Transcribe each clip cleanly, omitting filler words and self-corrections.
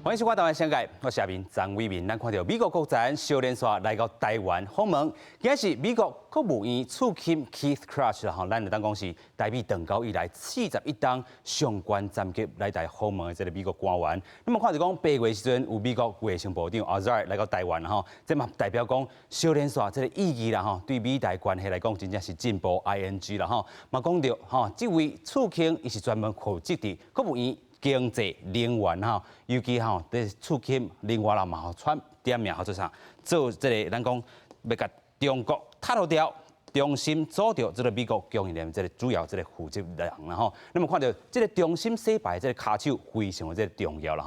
欢迎收看《台湾世界》，我是阿明张伟民。咱看到美国国战小连续来到台湾访问，今日是美国国务院次卿 Keith Krach 咱就当讲是台美断交以来41档相关战机来台访问的这个美国官员。那么看到讲8月时阵有美国卫生部长 Azar 来到台湾这嘛代表讲小连续这个意义啦对美台关系来讲真正是进步 ING 啦嘛讲到这位次卿伊是专门负责伫国务院。经济能源尤其在促进另外啦嘛传点名做啥？做这个咱讲要甲中国踢落掉，中心做掉这个美国供应链这个主要这个负责人啦那么看到这个中心洗牌这个卡手非常的这个重要啦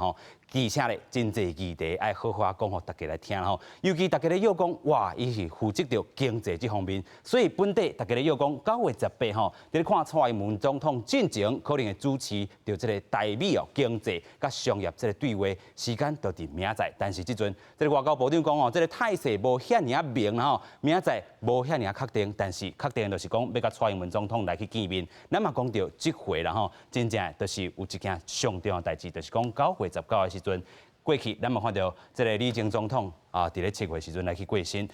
而且咧，真济议题爱好好讲，互大家来听尤其大家咧要讲，哇，伊是负责着经济这方面，所以本地大家咧要讲9月18你看蔡英文总统进前可能会主持着这个台美经济甲商业这个对话，时间就伫明仔。但是即阵这个外交部长讲这个态势无遐尔明明仔无遐尔确定，但是确定就是讲要甲蔡英文总统来去见面。咱嘛讲到即回啦真正就是有一件上重要代志，就是讲9月19的时阵，过去咱嘛看到这个李前总统伫咧7月时阵来去过身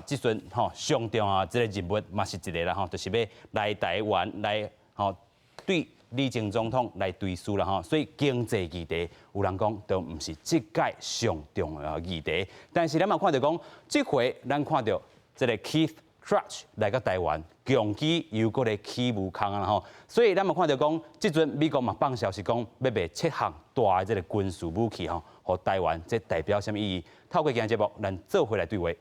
即阵上重要这个任务嘛是一个啦就是要来台湾来对李前总统来对书啦所以经济议题有人讲都毋是即届上重要议题，但是咱嘛看到讲即回咱看到这个 Keith Krach 来到台湾，强基又搁来起武康所以咱嘛看到讲，即阵美国嘛放消息讲要卖7项大的这个军事武器互台湾，这代表什么意义？透过今日节目，咱做回来对话。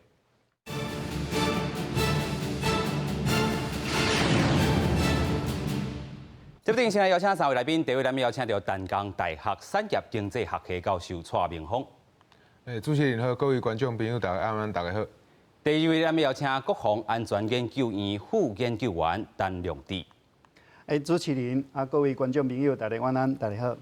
这部先来邀请3位来宾，第一位咱们邀请到淡江大学产业经济学系教授蔡明峰。主持人好，各位观众朋友，大家安，大家好。第二位，咱们邀请国防安全研究院副研究员陈良智。主持人各位观众朋友，大家晚安，大家好。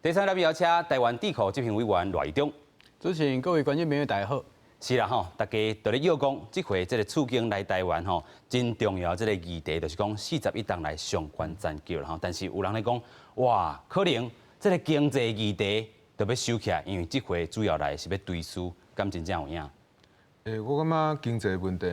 第三，咱们邀请台湾智库执行委员赖中。主持人，各位观众朋友，大家好。是啦大家都咧要讲，这回这个促进来台湾真重要这个议题，就是讲41档来相关战机啦但是有人咧讲，哇，可能这个经济议题就要收起来，因为这回主要来是要对输，敢真正有影？我感觉经济问题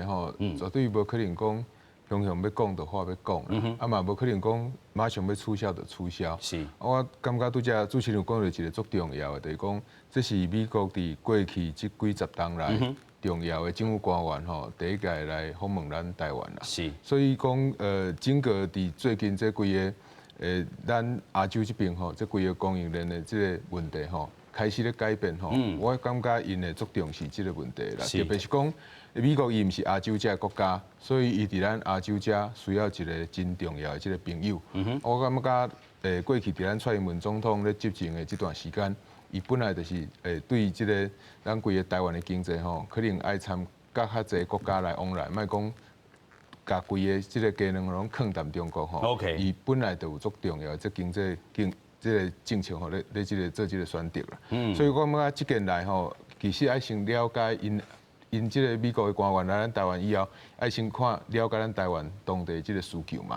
绝对无可能讲雄雄要讲就话要讲嘛无可能讲马上要取消就取消。是，我感觉拄则主持人讲到一个足重要的，就是讲这是美国伫过去这几十年来重要的政府官员第一届来访问咱台湾啦。是，所以讲整个伫最近这几个咱亚洲这边这几个供应链的这个问题开始咧改变我感觉因会足重视这个问题啦，特别是讲美国伊毋是亚洲这个国家，所以伊伫咱亚洲这需要一个真重要的这个朋友。我感觉过去伫咱蔡英文总统咧执政的这段时间，伊本来就是对这个咱规个台湾的经济可能爱参甲较侪国家来往来，莫讲甲规个这个技能拢放淡中国伊本来就有足重要的这经济这个政策咧这个做这个选择啦，所以我感觉这件来其实爱先了解因这个美国的官员来咱台湾以后，爱先了解咱台湾当地这个需求嘛。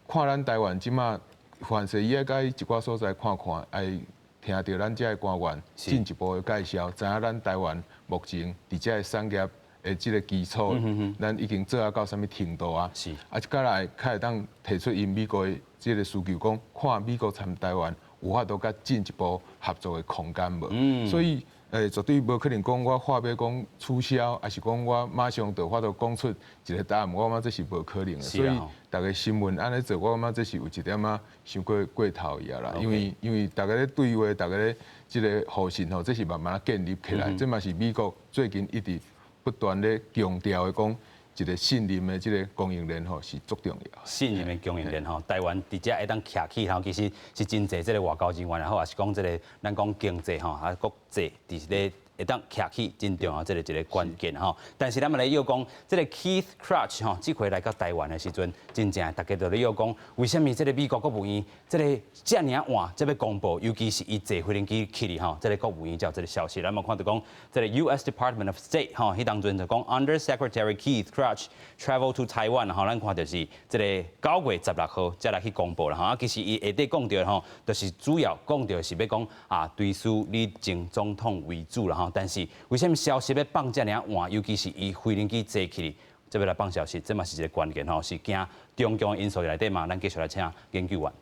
看咱台湾即马，凡是伊爱甲伊一寡所在看，爱听到咱这个官员进一步的介绍，知影咱台湾目前伫这个产业的这个基础，咱已经做到什么程度啊？是，接下来开会当提出因美国的这个需求，讲看美国参台湾有法度甲进一步合作的空间无？所以绝对无可能讲我话要讲取消，还是讲我马上就法度讲出一个答案，我感觉这是无可能的。所以大家新闻安尼做，我感觉这是有一点伤过头伊啦。因为大家咧对话，大家咧这个互信这是慢慢建立起来。这嘛是美国最近一直不断咧强调的讲，一个信任的这个供应链是足重要。信任的供应链台湾伫遮会当徛起其实是真济这个外交人员也好，也是讲这个咱讲经济国际伫咧会当徛起真重要，这个一个关键吼。但是咱们来又讲，这个 Keith Krach 吼，这回来到台湾的时阵，真正大家都咧又讲，为什么这个美国国务院这个这尔晚才要公布，尤其是伊坐飞行机去哩吼，这个国务院才有这个消息。咱们看到讲，这个 U.S. Department of State 吼，迄当阵就讲 Under Secretary Keith Krach travel to Taiwan 吼，咱看到是这个9月16号才来去公布啦吼。啊，其实伊下底讲到吼，就是主要讲到是要讲啊，对苏李前总统为主啦吼。但是为什么消息要放这尔晚？尤其是伊飞行机坐去，这要来放消息，这嘛是一个关键吼，是惊中共因素内底嘛。咱继续来请研究员。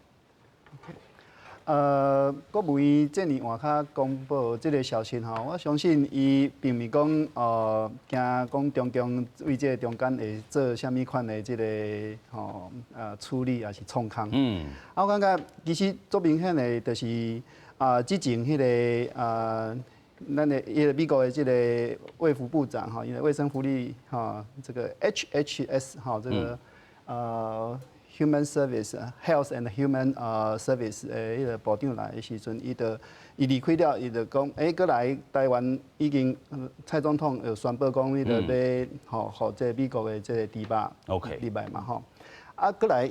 国务院这年晚较公布这个消息吼，我相信伊并未讲惊讲中共为这个中间会做啥物款的这个处理还是创空。我感觉其实足明显的，就是之前迄个咱的美国的这个卫福部长哈，因为卫生福利这个 HHS 这个Human Service Health and Human Service 迄个部长来的时阵，伊离开了，伊就讲，过来台湾已经蔡总统有宣布讲，伊就要互这美国的这个迪巴礼拜嘛吼，过来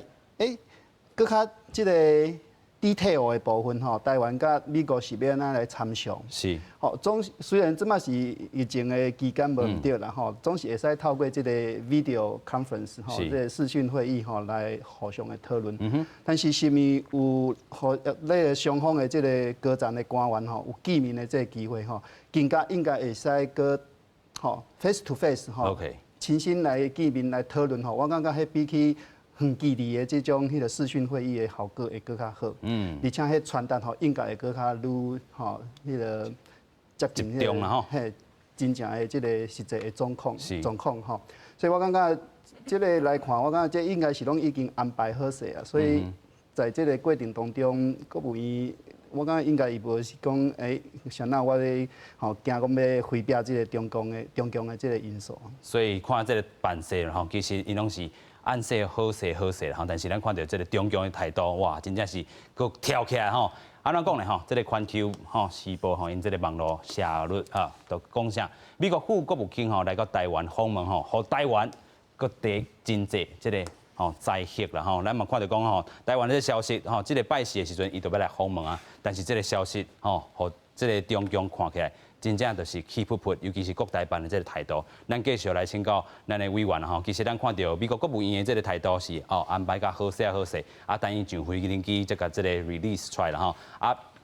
搁较这个detail 的部分吼，台湾甲美国是要安怎来参详？是。虽然即马是疫情的期间无毋对啦吼，总是会使透过这个 video conference 吼，这个视讯会议吼来互相的讨论。但是是咪有那个双方的这个高层的官员吼，有见面的这个机会吼，更加应该会使个face to face 吼，亲身来见面来讨论吼，我感觉迄比起远距离的这种迄个视讯会议的效果会更较好，而且迄传达吼应该会更较愈迄个接近迄真正的这个实际的状况吼，所以我感觉这个来看，我感觉这应该是拢已经安排好势啊，所以在这个过程当中，国务院我感觉应该伊无是讲像那我咧惊讲要回避这个中共的这个因素，所以看这个办事吼，其实因拢是。按说好势吼，但是咱看到这个中共的态度，哇，真正是佫跳起来吼。安怎讲呢吼？这个环球时报吼，因这个网络社论都讲啥？美国副国务卿吼来到台湾访问吼，互台湾佫得真济这个灾害啦吼。咱嘛看到讲吼，台湾这个消息吼，这个拜四的时阵，伊就要来访问啊。但是这个消息互这个中共看起来。真正就是 keep up， 尤其是国台办的这个态度，咱继续来请教咱的委员吼。其实咱看到美国国务院的这个态度是安排甲好势好势，等伊上飞机这个 release 出来了吼。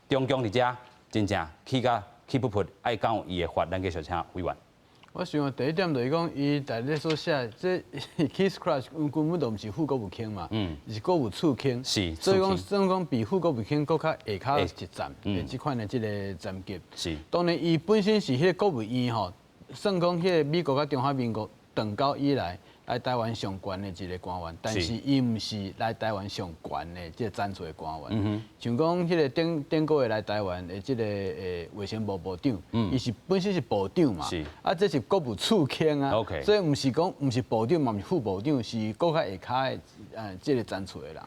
中共伫遮真正去甲 keep up， 爱讲伊的法，咱继续请委员。我想第一点就是讲，伊在咧所写，这 Keith Krach 根本都毋是副国务卿嘛，是国务次卿，所以讲算讲比副国务卿搁较下骹一站，即款的即个站级。是，当然伊本身是迄个国务院吼，算讲迄个美国甲中华民国断交以来台湾上悬的一个官员，但是伊毋是来台湾上悬的即个赞助的官员。像讲迄个顶个月来台湾的即个卫生部部长，伊是本身是部长嘛，这是国务次卿啊，所以毋是讲毋是部长嘛，毋是副部长，是搁较下骹的即个赞助的人。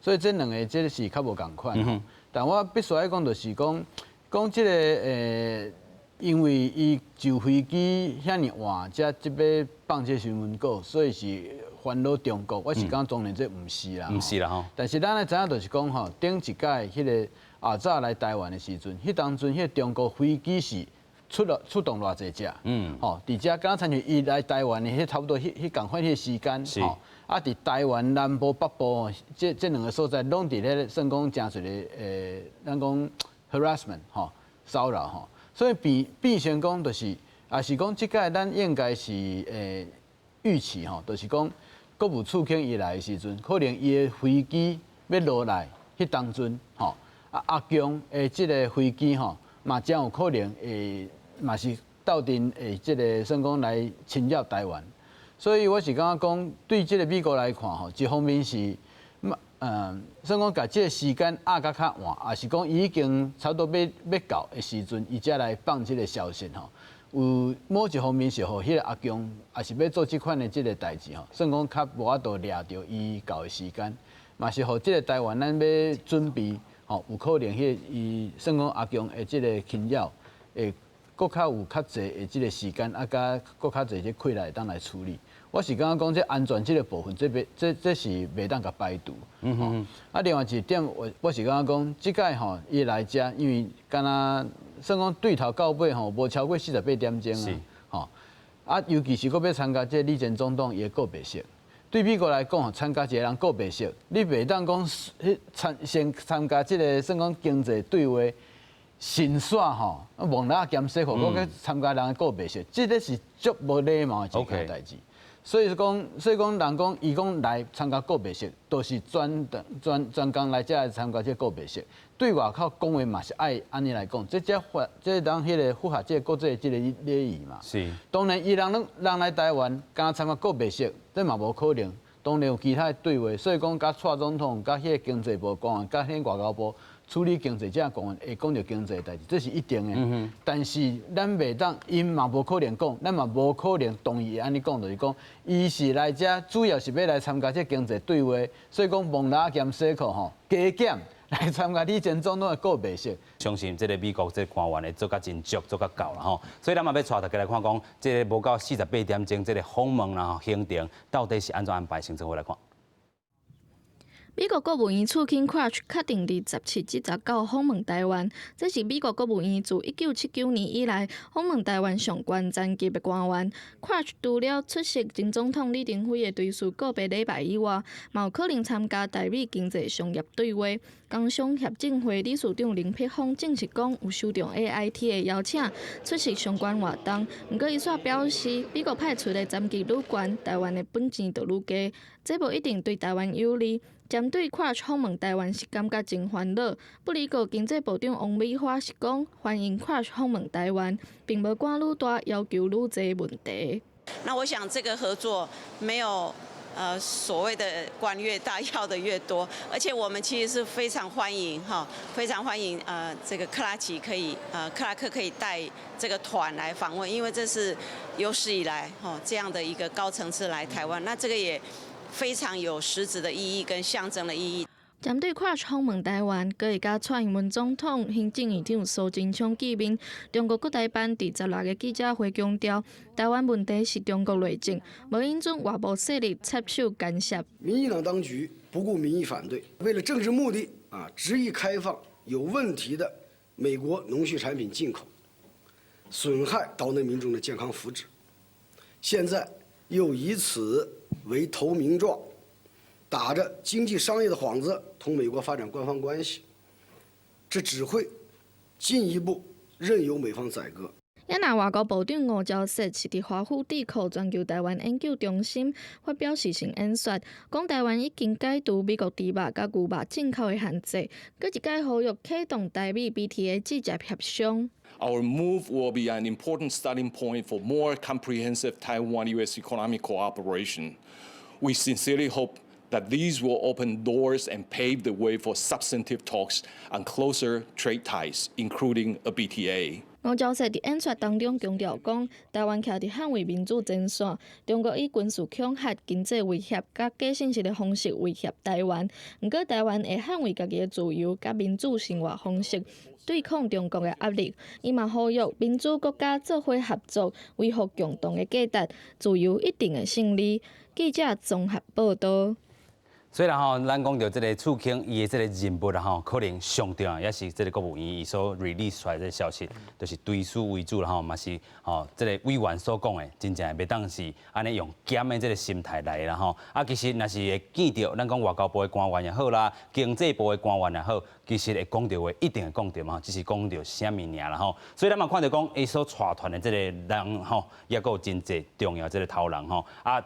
所以这两个即是较无共款。但我必须要讲，就是讲即个因为伊就飞机遐尼晚，才即要放这新闻稿，所以是烦恼中国。我是讲当然这毋是啦，毋是啦吼。但是咱咧知影就是讲吼，顶一届迄个早来台湾的时阵，迄当阵迄个中国飞机是出动偌济只，吼，伫遮刚参像伊来台湾的迄差不多迄共款迄个时间，吼，伫台湾南部北部这两个所在，拢伫咧算讲真侪的咱讲 harassment 吼，骚扰吼。所以变成讲就是，是讲即届咱应该是预期吼，就是讲国务次卿伊来的时阵，可能伊的飞机要落来，迄当阵吼，阿强的即个飞机吼，嘛将有可能嘛是斗阵即个算讲来侵扰台湾。所以我是感觉讲，对即个美国来看吼，一方面是。算讲，甲即个时间压甲较晚，也是讲已经差不多要到的时阵，伊才来放即个消息吼。有某一方面是互迄个阿强，也是要做即款的即个代志吼。算讲较无法度掠着伊到的时间，嘛是互即个台湾咱要准备吼，有可能伊算讲阿强的即个侵扰会搁较有较济的即个时间，啊，甲搁较济即困难会当来处理。我是感觉讲这安全这个部分，这是袂当甲摆渡。啊，另外一点，我是感觉讲，即届吼伊来遮，因为敢若算讲对头到尾吼，无超过48点钟啊。吼，啊，尤其是搁要参加这李前总统伊的告别式。对美国来讲吼，参加一个人告别式，你袂当讲先参加即个算讲经济对话。先耍吼，忘了兼洗裤，我去参加人的告别式，这个是足无礼貌的一件代志。所以讲，人讲伊讲来参加告别式，都是专工来遮参加这告别式。对外口讲话嘛是爱安尼来讲，这人迄个符合这个国际这个礼仪嘛。是。当然，伊人来台湾，敢参加告别式，这嘛无可能。当然有其他的对话，所以讲，甲蔡总统、甲迄个经济部官员、甲迄个外交部。处理经济这样讲，会讲到经济的代志，这是一定的。但是咱袂当，因嘛无可能讲，咱嘛无可能同意安尼讲，就是讲，伊是来遮主要是要来参加这经济对话，所以讲蒙拉兼洗裤吼，加减来参加李前总统的告别式。相信这个美国这官员的做甲真足，做甲够啦吼。所以咱嘛要带大家来看讲，这个无到48点钟，这个访问啦、行程到底是安怎安排？行程回来看。美国国务院次卿 Crutch 确定伫17至19访问台湾，这是美国国务院自1979年以来访问台湾上悬层级的官员。Crutch 除了出席前总统李登辉的追思告别礼拜以外，嘛有可能参加台美经济商业对话。工商协进会理事长林碧芳证实讲有收到 AIT 的邀请出席相关活动，不过伊煞表示，美国派出的层级愈悬，台湾的本钱就愈低，这无一定对台湾有利。针对 Crutch 访问台湾是感觉真烦恼，不离国经济部长王美花是讲欢迎 Crutch 访问台湾，并无管愈大要求愈侪问题。那我想这个合作没有所谓的官越大要的越多，而且我们其实是非常欢迎非常欢迎这个克拉克可以带这个团来访问，因为这是有史以来这样的一个高层次来台湾，那这个也非常有实质的意义跟象征的意义。针对 Crutch 访问台湾，佮会甲蔡英文总统、行政院长苏贞昌见面。中国国台办第16个记者会强调，台湾问题是中国内政，无应准外部势力插手干涉。民进党当局不顾民意反对，为了政治目的执意开放有问题的美国农畜产品进口，损害岛内民众的健康福祉。现在又以此为投名状，打着经济商业的幌子同美国发展官方关系，这只会进一步任由美方宰割。也那外交部长吴钊燮是伫华府智库全球台湾研究中心发表时程演说，讲台湾已经解除美国猪肉甲牛肉进口的限制，佮一改呼吁启动台美 BTA 直接协商。Our move will be an important starting point for more comprehensive Taiwan-U.S. economic cooperation. We sincerely hope that these will open doors and pave the way for substantive talks on closer trade ties, including a BTA. 吴钊燮伫演说当中强调讲，台湾徛伫捍卫民主前线，中国以军事恐吓、经济威胁、甲假信息的方式威胁台湾。不过，台湾会捍卫家己的自由甲民主生活方式，对抗中国的压力。伊嘛呼吁民主国家做伙合作，维护共同的价值，自由一定会胜利。记者综合报道。虽然咱讲到这个次卿伊的这个人物啦可能上重要，也是这个国务院伊所 release 出来的消息，就是追思为主啦嘛是这个委员所讲的，真正袂当是安尼用减的这个心态来啦其实若是会见到咱讲外交部的官员也好啦，经济部的官员也好，其实会讲到话一定会讲到嘛，只是讲到啥物尔啦所以咱嘛看到讲伊所带团的这个人也有真济重要这个头人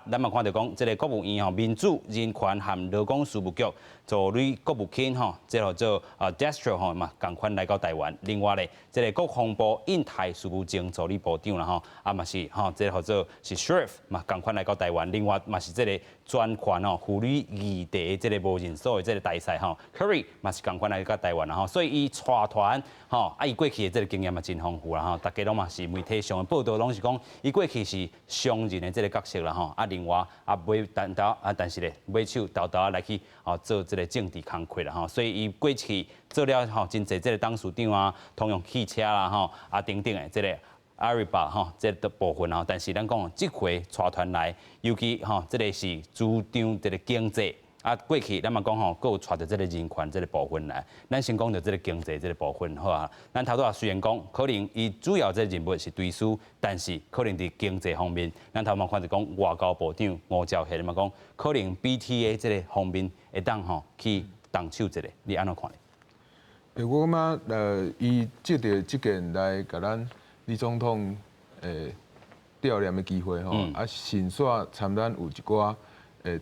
咱嘛看到讲这个国务院民主人权和劳工事务局助理国务卿即叫做Destro 嘛，共款来到台湾。另外咧，即个国防部印太事务政助理部长啦嘛是即叫做是 Sheriff 嘛，共款来到台湾。另外嘛是即个专权妇女议题即个无人所的即个大使Curry 嘛是共款来到台湾啦所以伊带团伊过去的即个经验嘛真丰富啦大家拢嘛是媒体上的报道拢是讲伊过去是商人的即个角色啦另外尾但是咧尾手豆来去做即个政治工作啦所以伊过去做了真侪即个董事长通用汽车啦等等的即个 Ariba 哈，这个部分哈，但是咱讲这回带团来，尤其哈，这个是主张这个经济。啊，过去咱嘛讲吼，佫有带着这个人权这个部分来，咱先讲到这个经济这个部分好啊。咱头拄啊虽然讲，可能伊主要这个任务是对书，但是可能伫经济方面，咱头嘛看着讲外交部长吴钊燮嘛讲，可能 BTA 这个方面会当吼去动手一个，你安怎看呢？我感觉伊借着这件来甲咱李总统悼念的机会吼，啊，先煞参咱有一寡。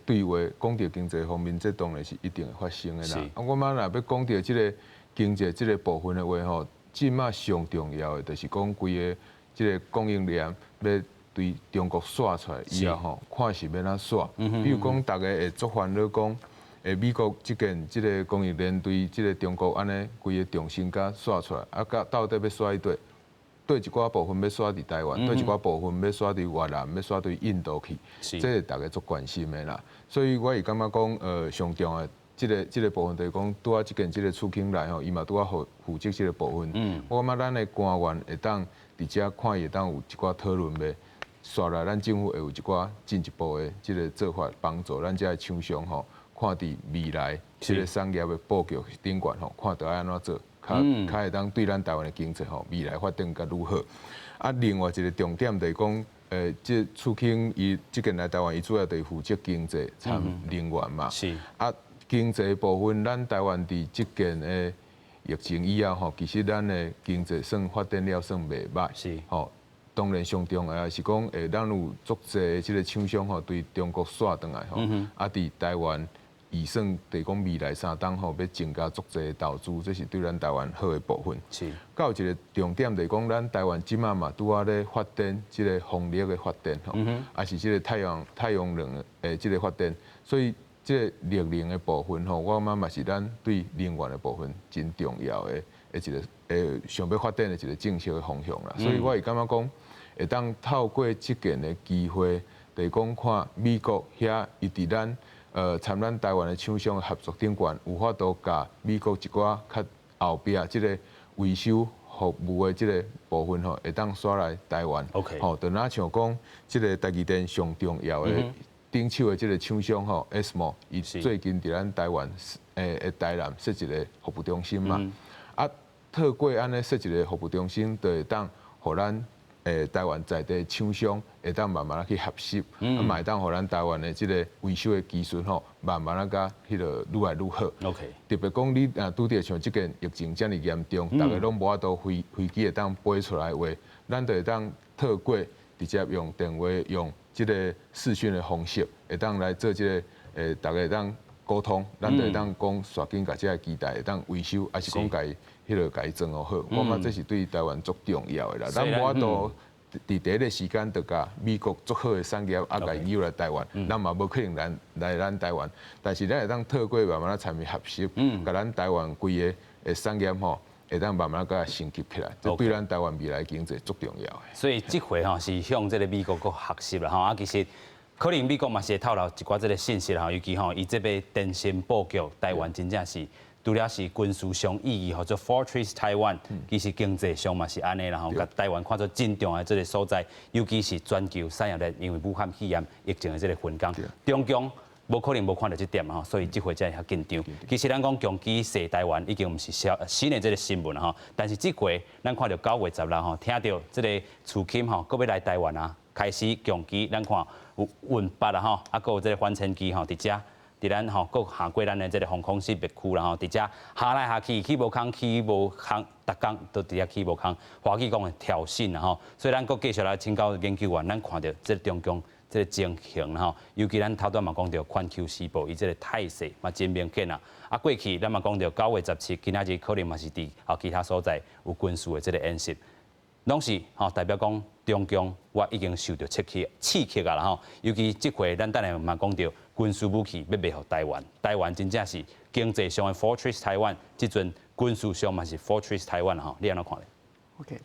对话讲到经济方面，这当然是一定会发生的啦。啊，我嘛若要讲到这个经济这个部分的话吼，即马上重要的就是讲规个这个供应链要对中国刷出来以后吼，看是要哪刷。比如讲，大家会做烦恼讲，美国这个供应链对这个中国安尼规个重心甲刷出来，啊，到底要刷对一寡部分要刷伫台湾，对一寡部分要刷伫越南，要刷伫印度去，这是大家足关心的啦。所以我是感觉讲，上重的这个部分就是讲，拄啊这个厝庆来吼，伊嘛拄啊负责这个部分。我感觉咱的官员会当伫遮看会当有一寡讨论的，刷来咱政府会有一寡进一步的这个做法，帮助咱遮的厂商吼，看伫未来这个产业的布局顶悬吼，看到安怎做。较会当对咱台湾的经济吼未来发展较如何？啊，另外一个重点就是讲，这厝庆伊即件来台湾，伊主要就是负责经济、产能源嘛。是。啊，经济部分，咱台湾伫即件的疫情以后吼，其实咱的经济算发展了算袂歹。是。吼，当然上重要是讲，咱有足侪即个厂商吼对中国刷转来吼，啊，伫台湾。以算就是讲未来3档吼，要增加足侪投资，这是对咱台湾好的部分。是。到一个重点就是讲，咱台湾即马嘛拄啊咧发展即个风力的发展吼，也是即个太阳能的即个发展，所以即个绿能的部分吼，我感觉嘛是咱对能源的部分真重要的一个想要发展的一个正确的方向啦。所以我是感觉讲，会当透过即件的机会，就是讲看美国遐伊伫咱。参咱台湾的厂商合作顶悬，有法度甲美国一寡较后壁即个维修服务的即个部分吼，会当刷来台湾。OK。吼，就哪像讲，即个台积电上重要的顶手的即个厂商吼 ，ASML， 伊最近伫咱台湾台南设一个服务中心嘛。啊，透过安尼设一个服务中心，就会当互咱。台湾在地厂商会当慢慢去学习，嘛会当互咱台湾的即个维修的技术吼，慢慢甲迄个愈来愈好。OK。特别讲你拄着像即件疫情遮尔严重，大家拢无法度飞机会当飞出来话，咱就会当透过直接用电话用即个视讯的方式，会当来做即个大家会当沟通，咱就会当讲刷紧甲即个机台会当维修，还是讲家迄个家装好好，我感觉这是对台湾足重要的啦。咱无法度伫第一个时间就甲美国足好的产业啊，甲引入来台湾，咱嘛无可能来咱台湾。但是咱会当透过慢慢参与合适，甲咱台湾规个产业吼，会当慢慢甲升级起来，这对咱台湾未来经济足重要的。所以这回吼是向这个美国国学习啦吼，啊其实可能美国嘛是会透露一寡这个信息啦吼，尤其吼伊这边电信布局台湾真正是。除了是军事上意义，或者 Fortress Taiwan， 其实经济上嘛是安尼啦吼，甲台湾看作真重要的这个所在，尤其是全球产业链，因为武汉肺炎疫情的这个分工，中共无可能无看到这点吼，所以这回才会较紧张。其实咱讲强基射台湾已经毋是新的这个新闻吼，但是这回咱看到9月10日吼，听到这个厝钦吼，搁要来台湾啊，开始强基，咱看有运8啦吼，啊，搁有这个反潜机吼伫遮。伫咱吼，各下过咱的这个防空识别区啦吼，伫遮下来下去起无空，逐工都伫遮起无空，华语讲的挑衅啦吼，所以咱搁继续来请教研究员，咱看到这个中共这个情形啦吼，尤其咱头段嘛讲到环球时报伊这个态势嘛真明显啊，啊过去咱嘛讲到9月17，今仔日可能嘛是伫其他所在有军事的这个演习。拢是吼代表讲中共我已经受到刺激啊啦吼，尤其这回咱等下嘛讲到军事武器要卖互台湾，台湾真正是经济上的 Fortress Taiwan， 即阵军事上嘛是 Fortress Taiwan 吼，你安怎看咧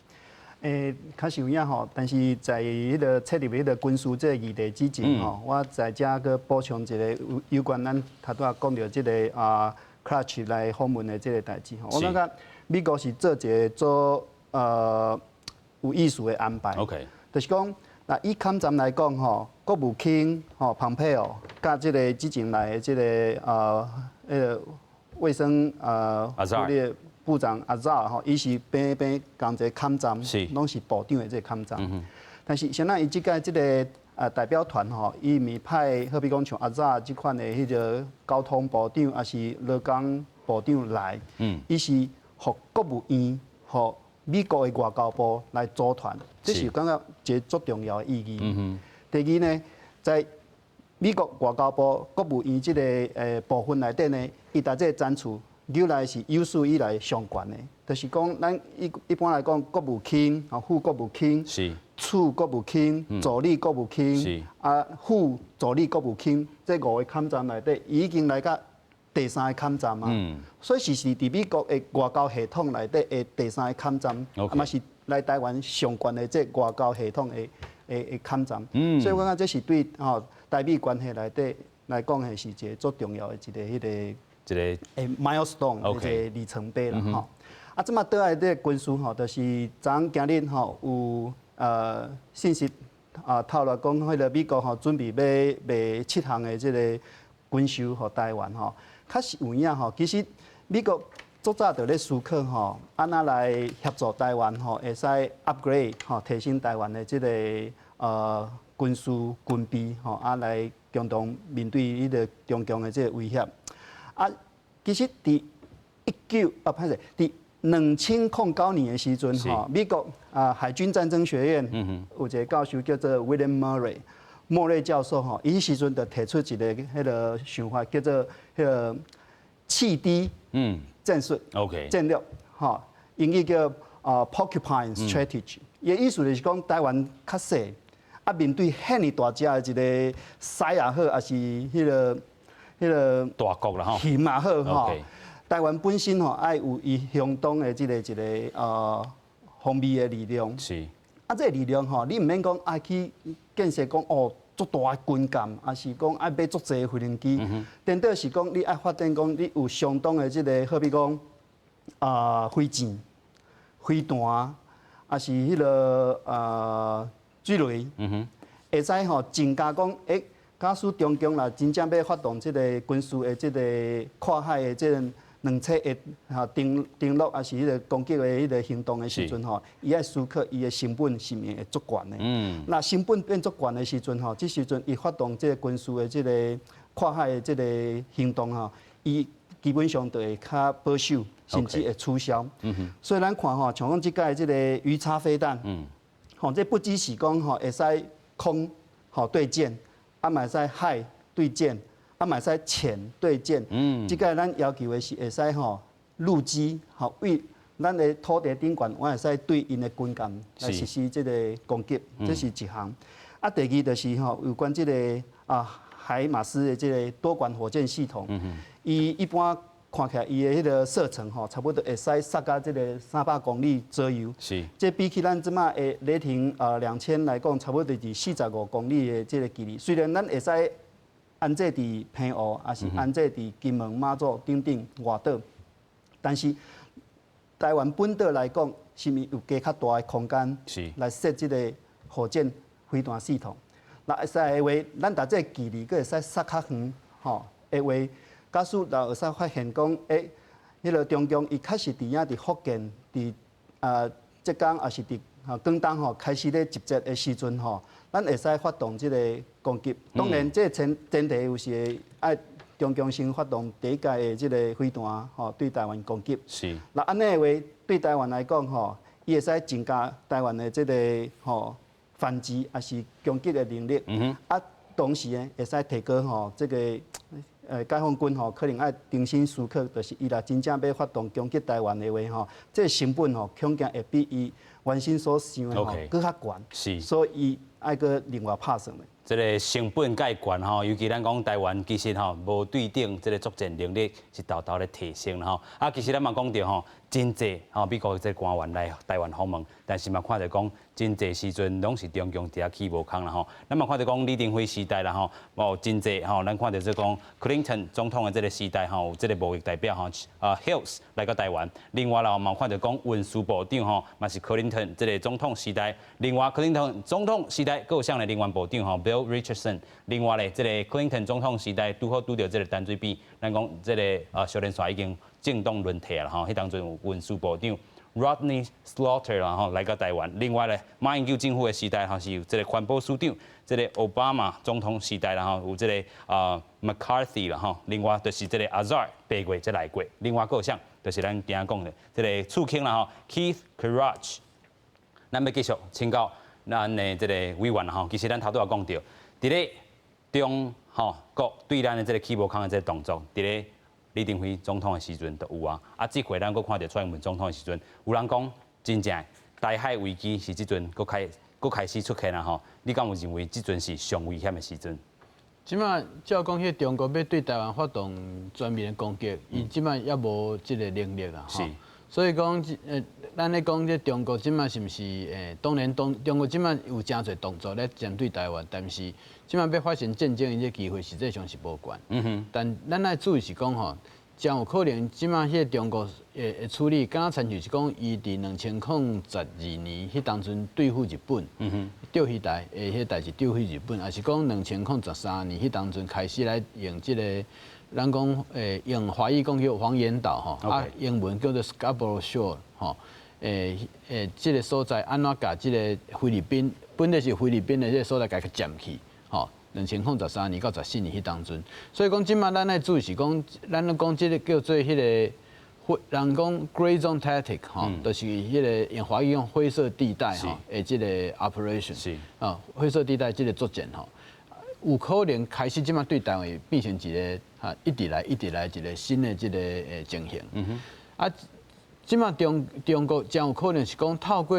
？OK，较是有影吼，但是在迄个切入迄个军事这个议题之前吼，我在遮个补充一个有关咱头拄仔讲到即个Clutch 来访问的即个代志吼，我感觉美国是做一个有意思的安排。OK， 就是讲，那以抗战来讲吼，国务卿吼蓬佩奥甲即个之前来的即个卫生福利部长阿扎吼，伊是边讲一个抗战，拢是部长的这个抗战。但是现在伊即个即个代表团吼，伊咪派好比讲像阿扎即款的迄个交通部长，还是劳工部长来，伊是互国务院，互美国的外交部来组团，这是感觉一个足重要的意义。第二呢，在美国外交部国务院这个部分内底呢，伊大致展出历来是有史以来上悬的，就是讲咱一般来讲，国务卿、副国务卿、处国务卿、助理国务卿、副助理国务卿，这5个抗战内底已经来到第3个抗战嘛。所以是伫美国的外交系统内底的第3个抗战，嘛是来台湾上悬的这外交系统的抗战。所以我讲这是对台美关系内底来讲的是一个足重要的一个 milestone 一个里程碑啦吼。即马倒来这个军事吼，就是昨今日吼有信息透露讲，迄个美国吼准备要卖7项的这个军售互台湾吼。确实有影吼，其实美国早早就咧思考吼，安怎来协助台湾吼，会使 upgrade 吼，提升台湾的这个军事军备吼，来共同面对迄个中共的这个威胁。其实伫2009年的时阵吼，美国海军战争学院有一个教授叫做 William Murray。莫瑞教授吼，伊时阵就提出一个迄个想法，叫做迄个弃低战术战略，吼，英语叫porcupine strategy。伊的意思就是讲，台湾较细，面对遐尼大只的一个狮也好，还是迄个大国啦吼，熊也好吼，台湾本身吼爱有伊相当的一个防备的力量。是。这个力量吼，你唔免讲爱去建设讲足大的军舰，还是讲爱买足济的飞行机。颠倒是讲你爱发展讲你有相当的好比讲飞舰、飞弹，还是迄个水雷，会使吼增加讲假使中共啦真正要发动这个军事的这个跨海的这个两侧的登陆，还是迄个攻击的迄个行动的时阵吼，伊爱思考伊的成本是毋是会足悬的。那成本变足悬的时阵吼，这时阵伊发动这个军事的这个跨海的这个行动吼，伊基本上就会较保守，甚至会取消。所以咱看吼，像讲即届这个鱼叉飞弹，吼，这不只是讲吼会使空对舰，嘛会使海对舰。嘛会使潜对舰，即个咱要求的是会使吼陆基吼为咱的土地顶悬，我会使对因的军舰来实施这个攻击，这是一项。第二就是吼有关这个海马斯的这个多管火箭系统，伊一般看起来伊的迄个射程吼，差不多会使杀到这个300公里左右。是。这比起咱即马的雷霆2000来讲，差不多是45公里的这个距离。虽然咱会使安置伫平湖，还是安置伫金门、马祖等等外岛，但是台湾本岛来讲，是毋是有加较大的空间来设这个火箭飞弹系统？那会使的话，咱大这距离佫会使撒较远，吼的话，假使若会使发现讲，迄个中共伊确实伫福建，伫浙江，还是伫广东吼开始咧集结的时阵吼。咱会使发动这个攻击，当然这前提有是爱中共先发动第一届的这个飞弹吼，对台湾攻击。是。那安尼的话，对台湾来讲吼，伊会使增加台湾的这个反击还是攻击的能力。同时呢，会使提高吼这个解放军吼，可能爱重新思考，就是伊若真正要发动攻击台湾的话吼，这个成本吼恐惊会比伊原先所想的吼更较悬。是。所以伊爱个另外拍算的，这个成本介悬吼，尤其咱讲台湾其实吼无对等这个作战能力是豆豆咧提升啦吼。啊，其实咱嘛讲到吼，真济吼美国这官员来台湾访问，但是嘛看到讲真济时阵拢是中共伫遐起无空啦吼。咱嘛看到讲李登辉时代啦吼，哦真济吼，咱看到即讲 Clinton 总统的这个时代吼，有这个贸易代表吼Hills 来到台湾。另外啦，嘛看到讲运输部长吼，嘛是 Clinton 这个总统时代。另外 Clinton 总统时代，佫有像咧另外部长吼 Bill Richardson。另外咧，这个 Clinton 总统时代拄好拄到这个淡水边，咱讲这个小连线已经正当轮替啦吼。迄当阵有运输部长 Rodney Slaughter 啦吼来到台湾。另外咧，马英九政府的时代吼是有这个环保署长，这个奥巴马总统时代啦吼有这个McCarthy 啦吼。另外就是这个 Azar 8月才来过。另外佫有像就是咱今仔讲的这个厝卿啦吼 Keith Courage。咱要继续请教咱的这个委员吼，其实咱头拄也讲到，伫咧中国对咱的这个起无空的这个动作，伫咧李登辉总统的时阵都有啊。啊，这回咱佫看到蔡英文总统的时阵，有人讲真正台海危机是即阵佫开始出现啦吼。你敢有认为即阵是上危险的时阵？即马照讲，迄中国要对台湾发动全面的攻击，伊即马也无即个能力啦。是。所以讲，咱咧讲这中国即马是毋是当然中国即马有真侪动作咧针对台湾，但是即马要发生战争，伊这机会实际上是无悬。但咱爱注意是讲吼，真有可能即马迄个中国会处理，敢若参像是讲伊伫2012年迄当阵对付日本，钓鱼台迄代志钓鱼日本，还是讲2013年迄当阵开始来用即个。咱讲用华语讲叫黄岩岛吼，啊英文叫做 Scarborough Shoal 吼，即个所在安怎甲即个菲律宾，本来是菲律宾的即个所在，甲佢占去吼。2013年到14年迄当阵，所以讲即马咱爱注意是讲，咱讲即个叫做迄个，人讲 Gray Zone Tactic 吼，就是迄个用华语用灰色地带吼，即个 operation 是啊，灰色地带即个作战吼。有可能开始即马对台湾变成一个一直来一个新的即个情形。啊，即马中国将有可能是讲透过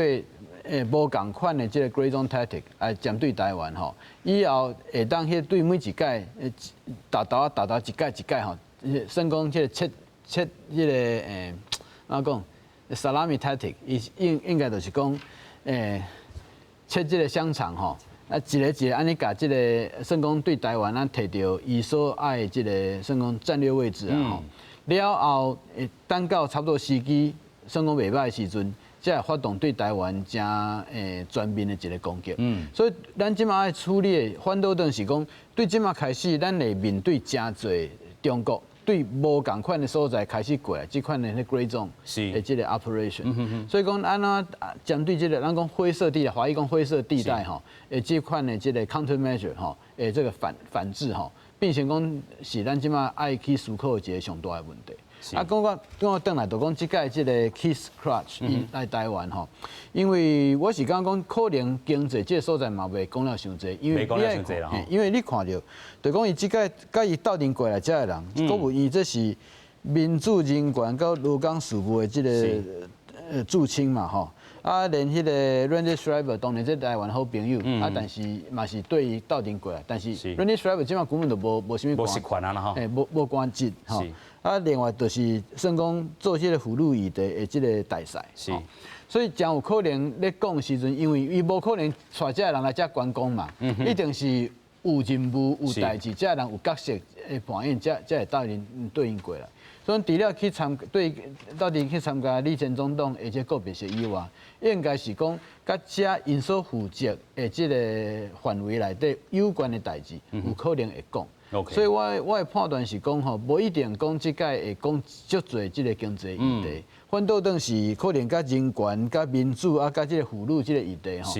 无共款的即个 Gray Zone Tactic 来针对台湾吼，以后会当迄对每一届达到一届吼，算讲即个切即个怎讲 Salami Tactic， 应该就是讲切即个香肠吼。啊，一个安尼甲即个算讲对台湾咱摕到伊所爱即个算讲战略位置啊吼，了后等到差不多时机算讲袂歹的时阵，才会发动对台湾真全面的一个攻击。所以咱即马爱处理的反倒等是讲，对即马开始，咱会面对真侪中国对无共款的所在开始过来，即款的迄 Gray Zone 的即个 operation。所以讲安怎针对即个咱讲灰色地带，华裔讲灰色地带吼，即款的即个 countermeasure 吼，这个反制吼，变成讲是咱即马爱去思考的一个上大的问题。啊，讲我转来就讲即届即个 Keith Courage 来台湾吼，因为我是讲可能经济即个所在嘛袂讲了伤济，因为你看到，就讲伊即届甲伊斗阵过来遮个人，国务院这是民主人权甲劳工事务的即个驻青嘛吼。啊，连迄个 Randy Schreiber 当然即台湾好朋友，但是嘛是对伊斗阵过来，但是 Randy Schreiber 即马根本就无啥物关啊吼，无关系吼。啊，另外就是算讲做即个妇女议题的即个大赛，所以真有可能咧讲时阵，因为伊无可能带遮人来遮观光嘛，一定是有任务有代志，遮人有角色的扮演，才会斗阵对应过来。所以除了去到底去参加李前总统而且个别是以外，应该是讲甲遮因所负责的即个范围内底有关的代志，有可能会讲。所以我的判断是讲吼，无一定讲即届会讲足侪即个经济议题，反倒等是可能甲人权、甲民主啊、甲即个妇女即个议题吼，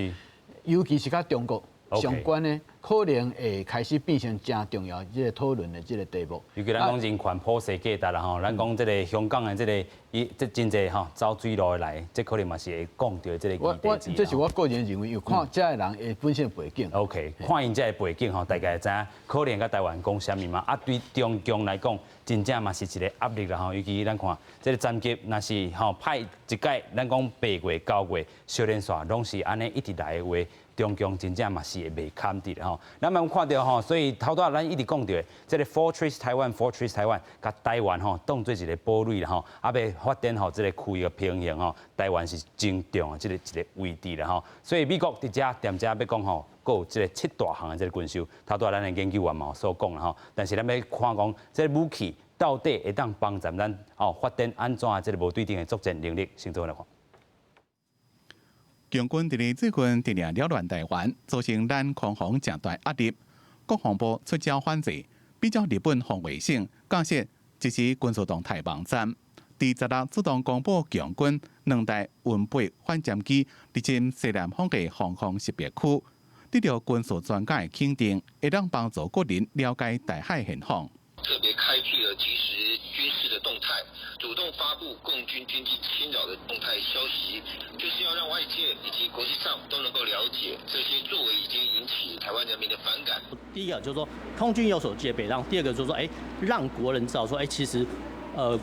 尤其是甲中国相关的，可能会开始变成真重要即个讨论的即个题目。尤其咱讲人权普世价值啦吼，咱讲即个香港的即个即真济吼走水路来，这可能嘛是会讲到即个议题。这是我个人认为，有看遮个人的本身背景。OK， 看因遮个背景吼，大家会知影可能甲台湾讲啥物嘛。啊，对中共来讲，真正嘛是一个压力啦吼。尤其咱看即个战机，若是吼派一届，咱讲8月、9月，小连线拢是安尼一直来的话。中共真正嘛是会袂堪的吼。咱嘛有看到吼，所以头拄咱一直讲到的，这个 Fortress Taiwan， 甲台湾吼当做一个堡垒啦吼，啊要发展吼这个区域的平衡吼，台湾是真重的一个位置啦吼。所以美国伫遮踮遮要讲吼，佫有这个7大项的这个军售，头拄咱的研究员嘛有所讲啦吼。但是咱要看讲这个武器到底会当帮助咱发展安怎啊这个无对称的作战能力，先做来看。强军伫咧最近直连扰乱台湾，造成咱空防正大压力。国防部出招反制，比较日本防卫省假设即时军事动态网站，第16主动公布强军2台运8反舰机入侵西南方的防空识别区，得到军事专家的肯定，会当帮助国人了解台海现况。特别开辟了即时军事的动态，主动发布共军军机侵扰的动态消息，就是要让外界以及国际上都能够了解这些作为已经引起台湾人民的反感。第一个就是说空军有所戒备，然后第二个就是说，让国人知道说，其实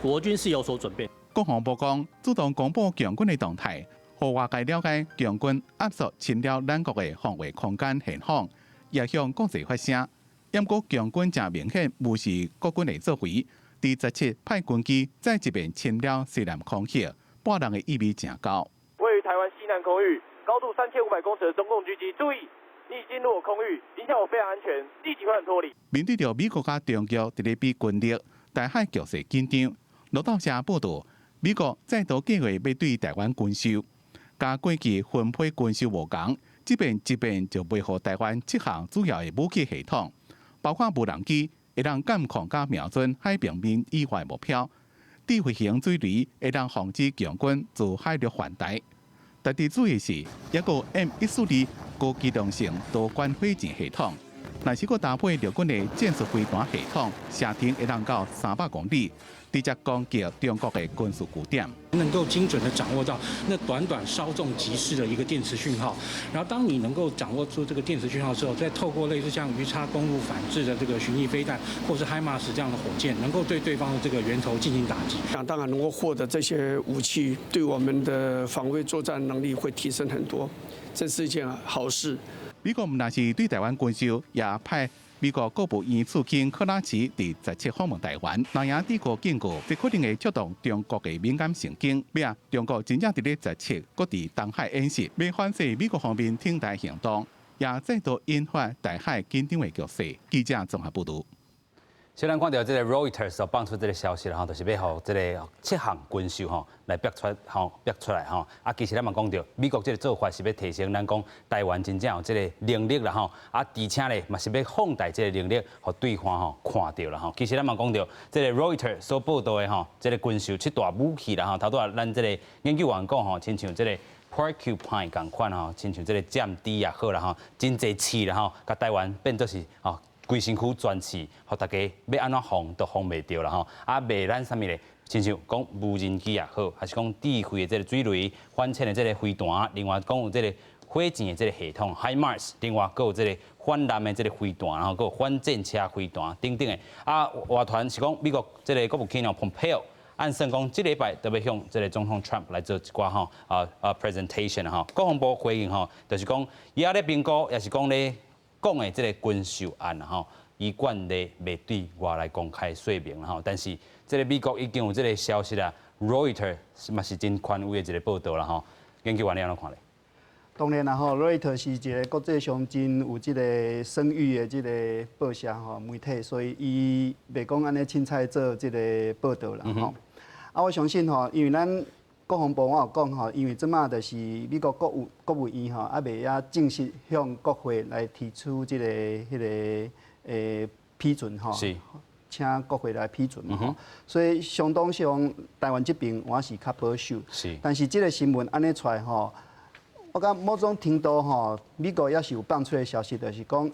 国军是有所准备。国防部讲，主动公布强军的动态，让外界了解强军压缩侵扰咱国的防卫空间现况，也向国际发声。不过，强军正明显无视国军的作为，第17派军机再一遍侵扰西南空域，拨人的意味真高。位于台湾西南空域，高度3500公尺的中共军机，注意，你已进入我空域，影响我非常安全，立即会很脱离。面对着美国甲中国伫咧比军力，台海局势紧张。路透社报道，美国再度计划要对台湾军售，甲过去分配军售无同，这边就配合台湾7项主要的武器系统。包括无人机会当监控甲瞄准海平面以外目标，低飞行水雷会当防止强军自海陆反台。特别注意是，也有 M142高机动性多管火箭系统，若是佫搭配陆军的战术飞弹系统，射程会当到300公里，直接攻击中国的军事据点。能够精准地掌握到那短稍纵即逝的一个电磁讯号，然后当你能够掌握出这个电磁讯号之后，再透过类似像鱼叉公路反制的这个巡弋飞弹，或是海马斯这样的火箭，能够对对方的这个源头进行打击。当然能够获得这些武器，对我们的防卫作战能力会提升很多，这是一件好事。美国若是对台湾军售，也派美国国务院次卿克拉奇伫17访问台湾，南洋帝国警告，这可能会触动中国的敏感神经。并中国真正伫咧17各地东海演习，要反制美国方面挺台行动，也再度引发台海紧张的局势。记者综合报道。虽然看到这个 Reuters 所放出这个消息啦，就是要互这个7项军售吼来逼出来吼。啊，其实咱嘛讲到，美国这个做法是要提升咱讲台湾真正有这个能力啦吼。啊，而且咧嘛是要放大这个能力，互对方吼看到啦吼。其实咱嘛讲到，这个 Reuters 所报道的吼，这个军售7大武器啦吼，头拄啊咱这个研究员讲吼，亲像这个 Porcupine 共款吼，亲像这个舰滴也好啦吼，真济刺啦吼，甲台湾变做是吼。规身躯全刺，互大家要安怎防都防袂着啦吼。啊，袂咱啥物咧？亲像讲无人机也好，还是讲低飞的这个水雷、反潜的这个飞弹，另外讲有这个火箭的这个系统 HIMARS， 另外佫有这个反舰的这个飞弹，然后佫有反战车飞弹等等的。啊，外传是讲美国这个国务卿Pompeo。按算讲，这礼拜特别向这个总统 Trump 来做一寡吼presentation 吼，国防部回应吼，就是讲也咧评估，也是讲咧。讲的这个军售案吼，伊惯咧未对外来公开说明吼，但是这个美国已经有这个消息啦 ，Reuters 嘛是真权威的一个报道啦吼，研究员你安怎看咧？当然啦吼 ，Reuters 是一个国际上真有这个声誉的这个报社吼媒体，所以伊袂讲安尼凊彩做这个报道啦吼。啊，我相信吼，因为咱国防部我有讲吼，因为即马就是美国国务院吼，还未也正式向国会来提出即个批准吼，请国会来批准嘛吼。所以相当上台湾这边我是较保守，但是即个新闻安尼出来吼，我感某种程度吼，美国也是有放出的消息，就是讲，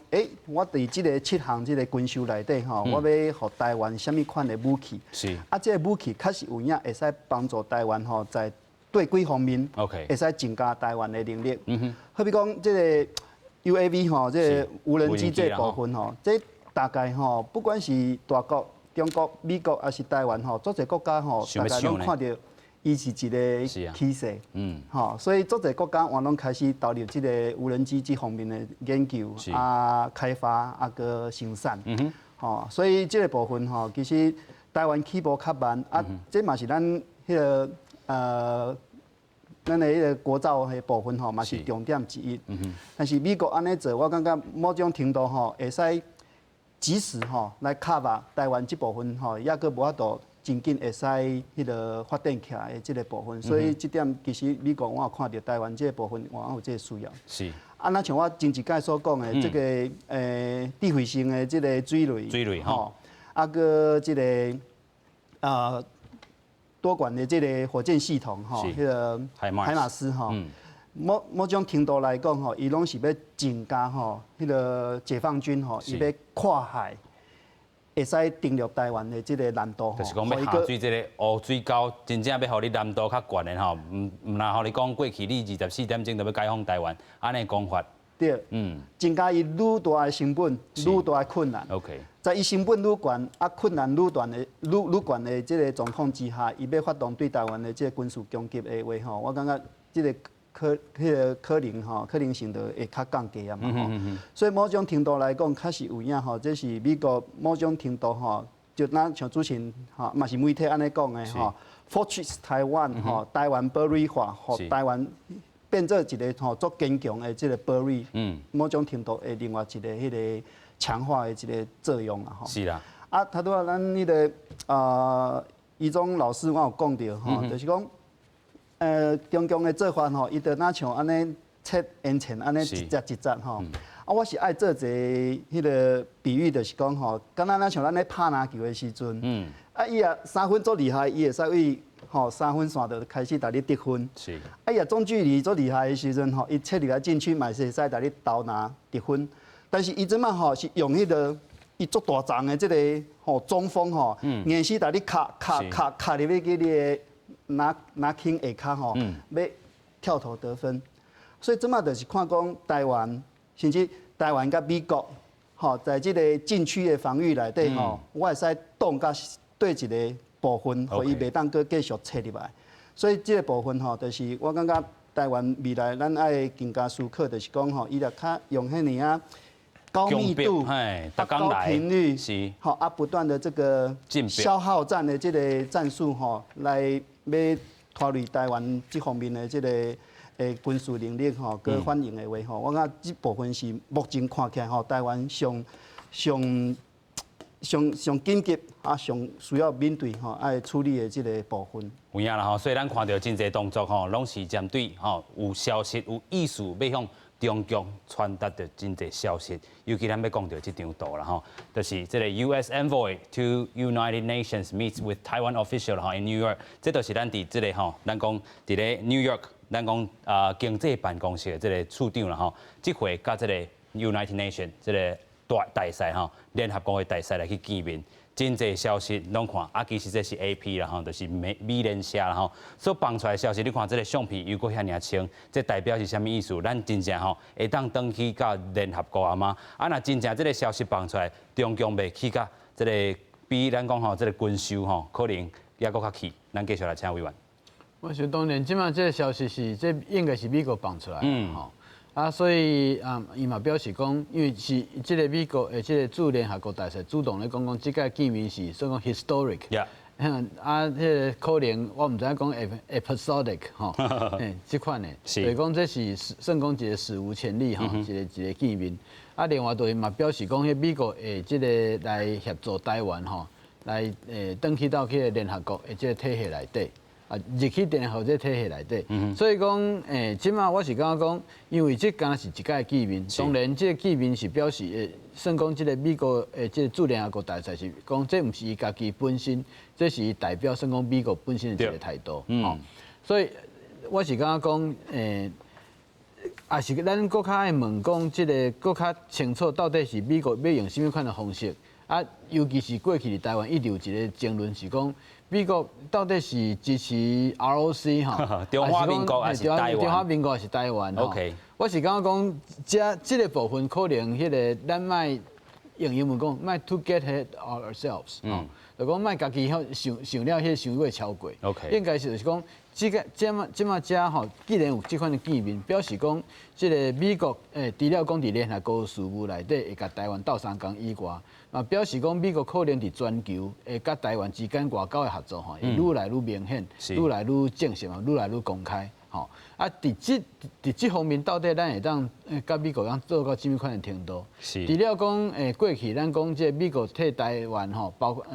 我伫即个7项即个军售内底吼，我要予台湾什么款的武器？啊，即个武器确实有影会使帮助台湾吼，在对几方面会使增加台湾的能力。好比讲，即个 UAV 吼，即个无人机这部分吼，这大概吼，不管是大国、中国、美国还是台湾吼，足侪国家吼，大概拢看到。伊是一个趋势，吼，所以足侪国家拢开始投入这个无人机这方面的研究开发个生产，吼，所以这个部分吼，其实台湾起步较慢这嘛是咱咱的个国造的部分吼，嘛是重点之一。但是美国安尼做，我感觉某种程度吼，会使及时吼来cover台湾这部分吼，抑阁无法度真紧会使迄个发展起来的这个部分。所以这点其实美国我有看到台湾这个部分，我有这个需要。是。那像我前一届所讲的这个智慧型的这个水雷吼，个这个多管的这个火箭系统吼，迄个海马斯吼，某种程度来讲吼，伊拢是要增加吼，迄个解放军吼，伊要跨海，会使登陆台湾的这个难度吼。就是讲要下水这个乌水沟，真正要互你难度较悬的吼，唔若互你讲过去你24点钟就要解放台湾，安尼讲法。对，增加伊愈大的成本，愈大的困难。OK。在伊成本愈悬，困难愈悬的这个状况之下，伊要发动对台湾的这个军事攻击的话吼，我感觉这个可能性就会较降低啊嘛吼。所以某种程度来讲，确实有影吼，这是美国某种程度吼，就咱像之前吼嘛是媒体安尼讲的吼 ，Fortress 台湾吼，台湾保卫化，吼台湾变做一个吼足坚强的这个保卫，某种程度的另外一个迄个。强化的一个作用啊，吼。是啦。他拄仔咱迄个余忠老师我有讲到吼，就是讲中共的做法吼，伊就哪像安尼切烟尘安尼一节一节吼。我是爱做一个迄个比喻，就是讲吼，敢若咱像咱咧拍篮球的时阵，伊也3分足厉害，伊会使为吼3分线就开始带你得分。是。伊也中距离足厉害的时阵吼，伊切入来禁区嘛是会使带你投拿得分。但是伊即摆吼是用迄个伊足大张的即个吼中锋吼，硬是带你卡入去你的拿轻下骹吼，要跳投得分。所以即摆就是看讲台湾，甚至台湾甲美国吼，在即个禁区的防御内底吼，我会使挡甲对一个部分，互伊袂当搁继续切入来。所以即个部分吼，就是我感觉台湾未来咱爱更加思考，就是讲吼，伊若较用迄尔啊。高密度、高频率，好不断的这个消耗战的这个战术吼，来要拖累台湾这方面的这个军事能力吼，跟反应的话吼，我感这部分是目前看起来吼，台湾上紧急上需要面对吼，爱处理的这个部分。有影啦吼，所以咱看到真侪动作吼，拢是针对吼有消息、有意思要向中共传达着真侪消息，尤其咱要讲到这张图啦吼，就是这个 U.S. envoy to United Nations meets with Taiwan official 吼 in New York， 这就是咱伫这个吼，咱讲伫咧 New York， 咱讲经济办公室的这个处长啦吼，这回甲这个 United Nations 这个大使吼，联合国的大使来去见面。真侪消息拢看，其实这是 AP 啦吼，就是美联社啦吼，所放出来的消息，你看这个相片又搁遐尔清，这代表是啥物意思？咱真正吼会当登去到联合国啊吗？若真正这个消息放出来，中共袂去到这个比咱讲吼，这个军售吼，可能也搁较起。咱继续来请委员。我想当然，即马这个消息是这应该是美国放出来的吼。所以伊嘛表示讲，因为是即个美国的即个驻联合国大使主动咧讲，即个见面是算讲 historic。迄个可能我唔知影讲 episodic 吼，即款的，所以讲这是算讲一个史无前例吼，一个见面。另外就是嘛表示讲，迄美国诶即个来协助台湾吼，来登去到去联合国的即个体系内底。入去联合这体系内底，所以讲，即马我是感觉讲，因为这刚是一届见面，当然这个见面是表示，算讲这个美国这个驻联合国大使是讲，这唔是伊家己本身，这是代表算讲美国本身的一个态度，所以我是感觉讲，也是咱搁较爱问讲，这个搁较清楚到底是美国要用什么款的方式，尤其是过去台湾一直有一个争论是讲。美国到底是支持 ROC 哈？中华民国还是台湾？中华民国还是台湾 ？OK， 我是感觉讲，这个部分可能迄个咱卖用英文讲，卖 to get ahead of ourselves，就讲卖家己想了迄想过超过。OK， 应该是讲，即马遮吼，既然有即款的见面，表示讲，即个美国除了讲伫联合国事务内底会甲台湾斗相共以外，嘛表示讲美国可能伫全球会甲台湾之间外交的合作吼，会愈来愈明显，愈来愈正式嘛，愈来愈公开。吼，啊，伫即方面，到底咱会当甲美国做到什么款的程度？除了讲过去咱讲即美国替台湾吼，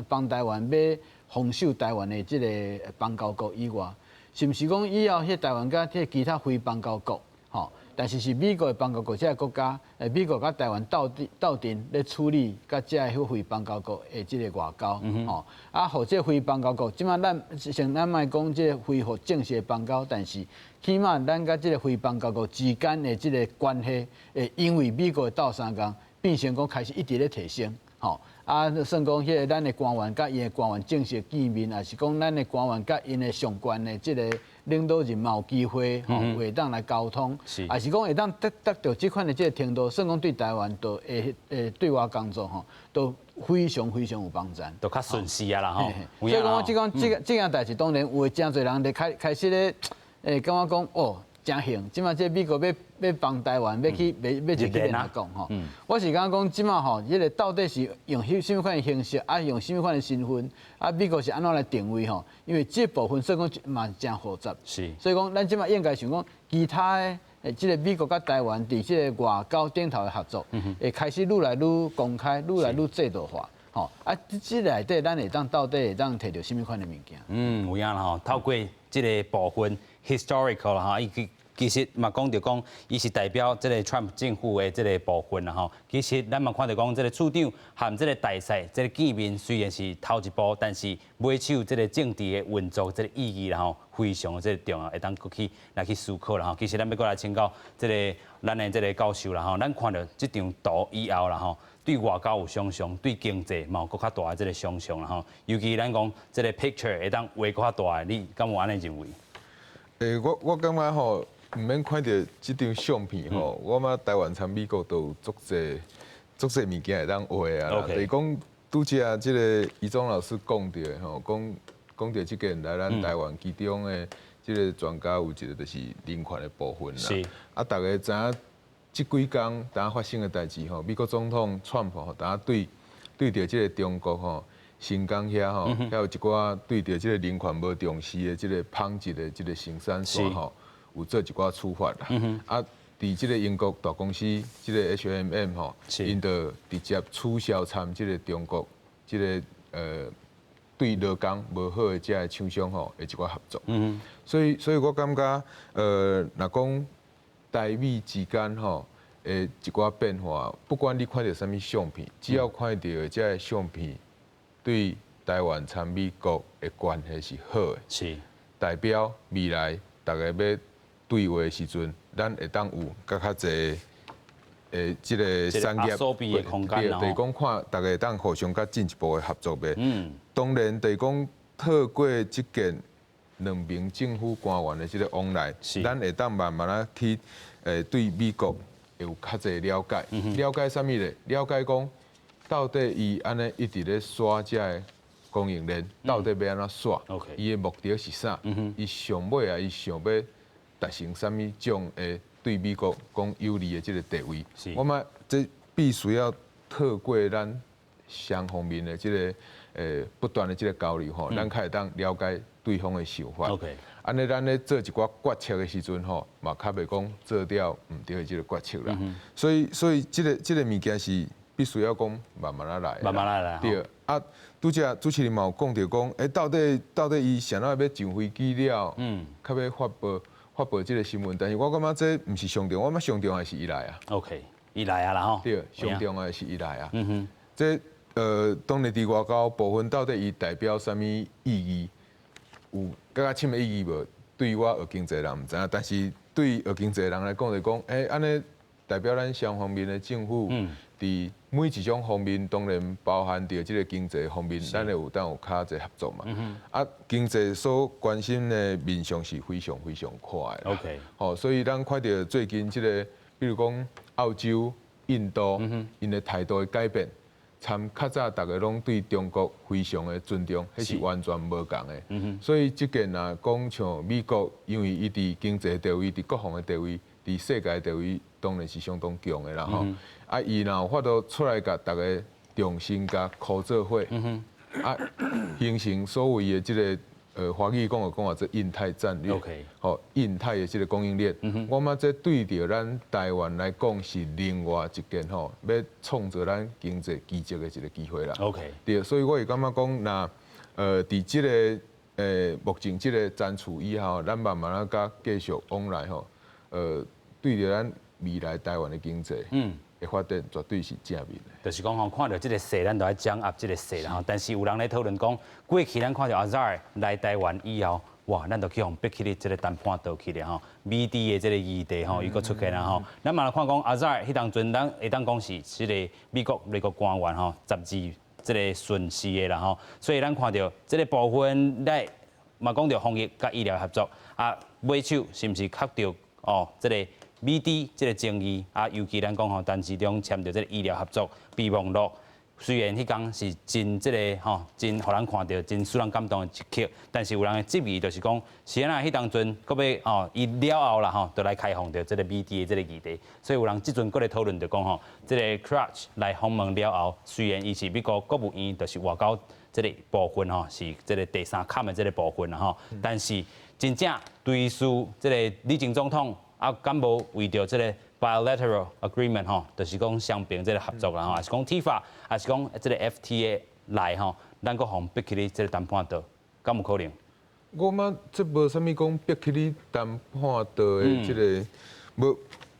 帮台湾要防守台湾的即个邦交国以外，是毋是讲以后迄台湾甲其他非邦交国吼？但是美国的邦交国这个国家，美国甲台湾斗阵咧处理甲这个非邦交国的即个外交，吼，啊，或者非邦交国，即马咱莫讲即个恢复正式的邦交，但是起码咱甲即个非邦交国之间的即个关系，因为美国的斗相共，变成讲开始一直咧提升，吼。啊，算讲迄个咱的官员甲因的官员正式见面，也是讲咱的官员甲因的上悬的即个领导人嘛有机会吼，会当来沟通，也是讲会当得到即款的即个程度，算讲对台湾都对外工作吼，都非常有帮助，都较顺势啊啦吼。所以讲我即件代志，当然有真侪人咧开始咧，感觉讲哦。真行，即马即美国要帮台湾，要去联合讲吼。我是感觉讲即马吼，迄个到底是用什么款的形式，啊用什么款的身份，啊美国是安怎来定位吼？因为这部分说讲嘛真复杂，是。所以讲咱即马应该想讲，其他的即个美国甲台湾伫即个外交顶头的合作，会开始愈来愈公开，愈来愈制度化。吼啊，即内底咱会当到底会当摕到什么款的物件？有影啦吼，透过即个部分 historical 啦吼，其实嘛讲着讲，伊是代表即个 Trump 政府的即个部分啦吼。其实咱嘛看到讲，即个处长和即个大使即个见面虽然是头一步，但是尾手即个政治的运作即个意义啦吼，非常即个重要，会当过去来去思考啦吼。其实咱要过来请教即个咱的即个教授啦吼，咱看到即张图以后啦吼，对外交有想象，对经济嘛有搁较大的即个想象啦吼。尤其咱讲即个 picture 会当画搁较大的，你敢有安尼认为？我感觉吼。毋免看到即张相片吼，我感觉台湾参美国都有足侪物件会当画啊。就是讲拄则即个余忠老师讲到的吼，讲到即件来咱台湾其中的即个专家有一个就是人权的部分啦。是。啊，大家知影即几工当发生的代志吼，美国总统川普吼，当对着即个中国吼。新疆遐吼，还有一寡对着即个人权无重视的即个抨击的即个生产线吼。有做一寡处罚啦，啊，伫即个英国大公司，即个 H&M 吼，因就直接取消参即个中国即个对劳工无好的遮个厂商吼的一寡合作。所以我感觉，若讲台美之间吼的一寡变化，不管你看到什么相片，只要看到遮个相片对台湾参美国的关系是好的，是代表未来大家要。对话的时阵，咱会当有较侪即个产业，对，就是讲看大家会当互相较进一步的合作呗。当然，就是讲透过即件两名政府官员的即个往来，咱会当慢慢啊去对美国有较侪了解。了解啥物咧？了解讲到底伊安尼一直咧刷遮个供应链，到底要安怎刷？伊的目的是啥？伊上尾啊，伊想要。达成什么种诶对美国讲有利的这个地位？我们这必须要透过咱双方面的这个不断的这个交流吼，咱开当了解对方的想法。安尼咱咧做一寡决策的时阵吼，嘛较袂讲做掉唔对的这个决策啦。所以这个物件是必须要讲慢慢啊来。慢慢来。对啊，拄则主持人嘛有讲到讲，到底伊想要上飞机了，较要发布这个新闻，但是我感觉这唔是上重要，我感觉上重要的是伊来啊。OK， 伊来啊啦吼。对，上重要的是伊来啊。这当然伫外交部分到底伊代表什么意义，有较深的意义无？对我学经济人唔知影，但是对学经济人来讲就讲，安尼代表咱双方面的政府，伫每一种方面当然包含着即个经济方面，咱会有较侪合作嘛。啊，经济所关心的面向是非常快的。OK， 吼，所以咱看到最近即个，比如讲澳洲、印度，因的态度的改变，较早大家拢对中国非常的尊重，迄是完全无共的。所以即件啊，讲像美国，因为伊伫经济地位、伫国防的地位、伫世界地位，当然是相当强的啦吼。啊，伊若有法度出来甲大家重新甲合作伙，啊，形成所谓的即个。华语讲这印太战略，吼，印太的这个供应链，我嘛这对着咱台湾来讲是另外一件吼，要创造咱经济奇迹的一个机会啦。对，所以我会感觉讲，那伫这个目前这个战处以后，咱慢慢啊甲继续往来吼，对着咱未来台湾的经济，的发展绝对是正面的。就是讲吼，看到这个势，咱就要掌握这个势啦吼。但是有人咧讨论讲，过去咱看到Azar来台湾以后，哇，咱就去用逼起哩这个谈判刀去咧吼。美帝的这个议题吼，伊个出现啦吼。咱嘛来看讲Azar，迄当阵咱会当讲是这个美国官员吼，12这个顺势的啦吼。所以咱看到这个部分来嘛讲到防疫甲医疗合作啊，尾手是毋是确着哦这个？美帝这个争议啊，尤其咱讲吼，陈时中签着这个医疗合作备忘录，虽然迄天是真这个吼，真互人看到真使人感动的一刻，但是有人的质疑就是讲，是安那迄当阵搁要哦，伊了后啦吼，就来开放着这个美帝的这个议题，所以有人即阵搁咧讨论着讲吼，这个 Crutch 来访问了后，虽然伊是美国国务院，就是外交这个部分吼，是这个第三坎的这个部分啦吼，但是真正对输这个李前总统。啊，敢无为着这个 bilateral agreement 吼，就是讲双边这个合作啦吼，还是讲 TIFA， 还是讲这个 FTA 来吼，咱搁互逼起哩这个谈判刀，敢有可能？我嘛，这无啥物讲逼起哩谈判刀的这个无。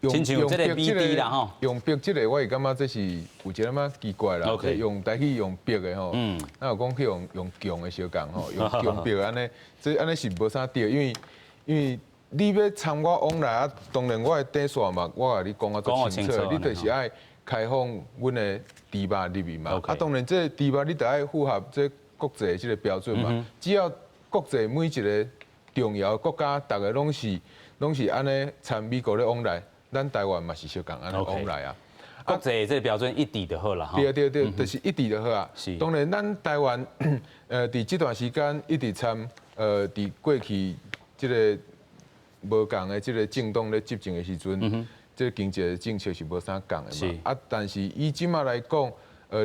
亲像这个 BD 啦吼，用逼这个，我会感觉这是有一点仔奇怪啦。用台语用逼的吼，那有讲去用强的小讲吼，用强逼安尼，这安尼是无啥对，因为。你要参我往来啊，当然我的底线嘛，我甲你讲啊足清楚，你就是爱开放阮的猪肉入面嘛。啊，当然这猪肉你得爱符合这国际这个标准嘛。只要国际每一个重要国家，大家拢是安尼参美国的往来，咱台湾嘛是小共安尼往来啊。国际这个标准一致就好啦。对，就是一致就好啊。当然，咱台湾伫这段时间一直参伫过去这个。无共的这个政党咧执政的时阵，这个经济政策是无啥共的嘛。啊，但是以即马来讲，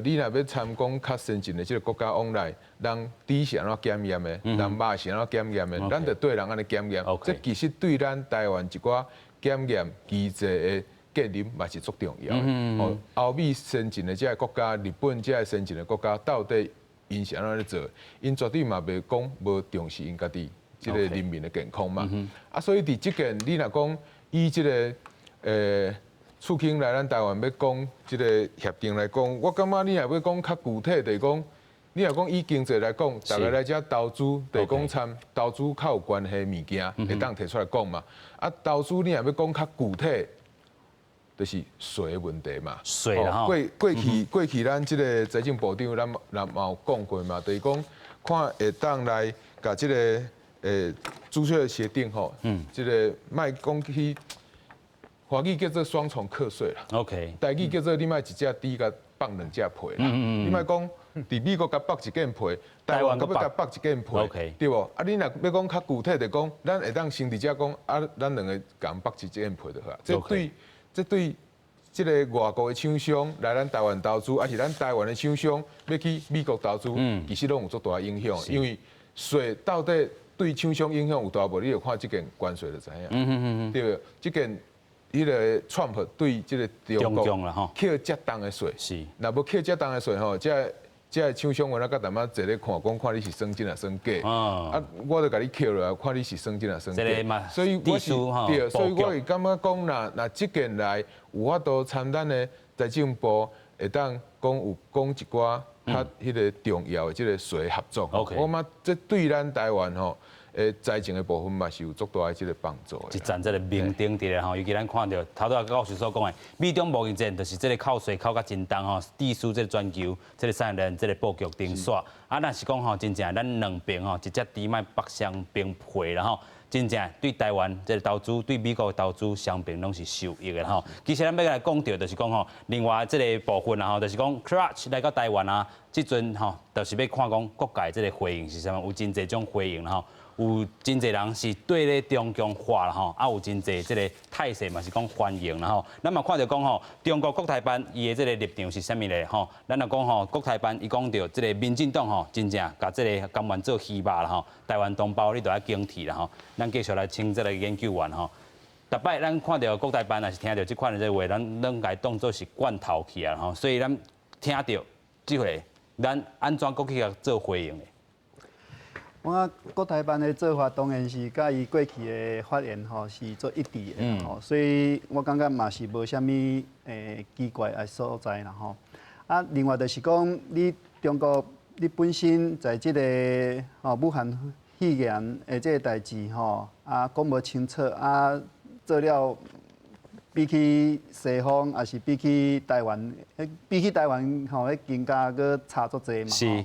你若要参讲较先进的这个国家往来，人猪是安怎检验的，人肉是安怎检验的，咱得对人安尼检验。这其实对咱台湾一寡检验机制的建立嘛是足重要的。欧美先进的这个国家，日本这个先进的国家，到底因是安怎咧做？因绝对嘛袂讲无重视因家己。这个人民的健康嘛，啊，所以伫这件你若讲以这个促进来咱台湾要讲这个协定来讲，我感觉你若要讲较具体，就是讲你若讲以经济来讲，大家来遮投资，就是讲参投资较有关系物件，会当提出来讲嘛。啊，投资你若要讲较具体，就是税的问题嘛。税啦吼。过去咱这个财政部长咱嘛有讲过嘛，就是讲看会当来甲这个。注册协定吼，这个卖讲去，华语叫做双重课税啦。台语叫做你卖一只猪甲放两只皮啦。你卖讲伫美国甲放一件皮，台湾甲要甲放一件皮，对无？啊，你若要讲较具体的讲，咱会当先伫遮讲，啊，咱两个共放一件皮就好。这对这个外国的厂商来咱台湾投资，还是咱台湾的厂商要去美国投资，其实拢有足大影响，因为税到底。对厂商影响有大无？你就看这件关税就知影。对，这件迄个 Trump 对这个中国扣恰当的税，若无扣恰当的税吼，这厂商原来甲淡仔坐咧看你是算真啊算假。啊，我就甲你扣落，看你是算真啊算假。所以我是对，所以我会感觉讲，若这件来有法度参咱的财政部会当讲有讲一寡。较迄个重要的即个税合作，我嘛这对咱台湾吼，财政的部分嘛是有足大的即个帮助的。一站这个明灯伫咧吼，尤其咱看到头拄教授所讲的，美中贸易战就是这个扣税扣甲真重吼，地输这个全球这个产业链这个布局定煞。啊，若是讲吼，真正咱两边吼，一只猪卖北上边配啦吼。真正对台湾这个投资、对美国的投资双边拢是受益的吼。其实咱要来讲到就是讲吼，另外这个部分啊吼，就是讲 Clutch 来到台湾啊，即阵吼，就是要看讲各界这个回应是啥物，有真侪种回应吼。有真侪人是对咧中共化啦吼，啊有真侪即个态势嘛是讲欢迎啦吼。咱嘛看到讲吼，中国国台办伊的即个立场是啥物咧吼？咱若讲吼，国台办伊讲到即个民进党吼，真正甲即个甘愿做戏肉啦吼，台湾同胞你都要警惕啦吼。咱继续来请即个研究员吼。逐摆咱看到国台办也是听到即款的这话，咱拢该当做是罐头去啊吼。所以咱听到即回，咱安怎搁去甲做回应咧？我国台办的做法当然是甲伊过去的发言吼是做一致的吼，所以我感觉嘛是无啥物奇怪的所在啦吼。啊，另外就是讲，你中国你本身在即个武汉肺炎的即个代志吼，啊讲无清楚啊，做了比起西方，也是比起台湾吼，迄更加搁差足济嘛。是。